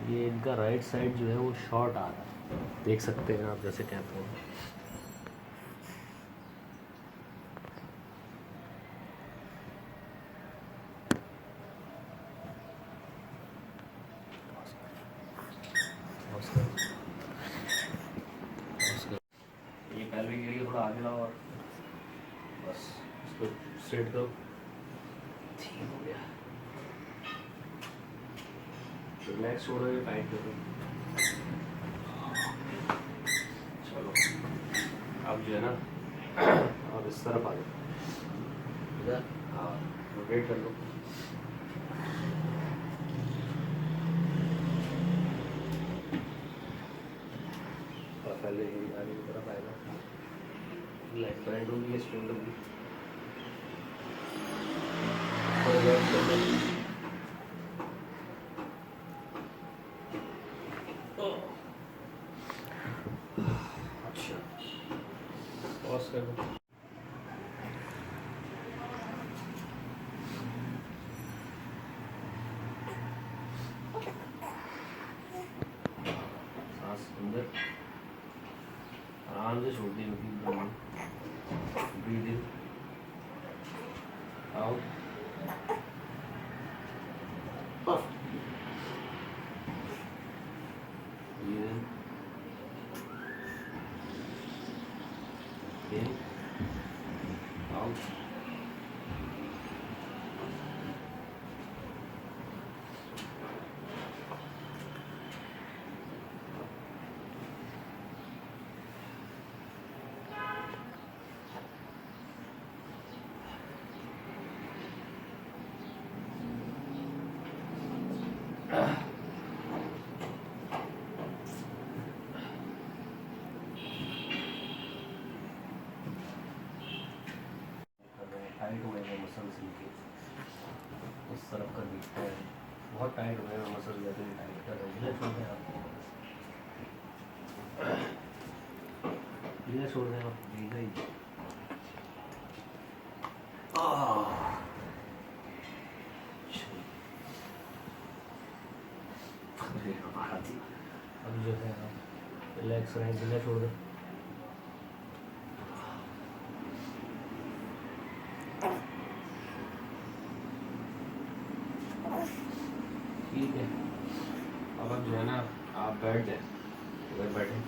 ये इनका right side जो है वो शॉर्ट आ रहा है, देख सकते हैं आप जैसे कहते हैं। ये पैल्विक एरिया थोड़ा आगे लाओ और बस इसको स्ट्रेट करो। ठीक हो गया। रिलैक्स छोड़ो, ये टाइट करो। चलो अब जो है ना और इस तरफ आ जाओ इधर। हाँ, रोटेट कर लो। और पहले ये आगे की तरफ आएगा, लेग बैंड होगी, शोल्डर भी और लेफ्ट कर लो। अच्छा, पॉज कर दो। सांस अंदर, आराम से छोड़ दी। Breathe in, out, breathe in, out. Tight हुए हैं मसल्स इनके, उस तरफ का दिखता है बहुत टाइट हुए हैं मसल, जैसे टाइट कर रहे हैं। छोड़ दें आप, ये छोड़ दें आप, भीगा ही। अब जो है रिलैक्स रहें, ढीला छोड़ दें। ठीक है, अब जो है ना आप बैठ जाए, इधर बैठे।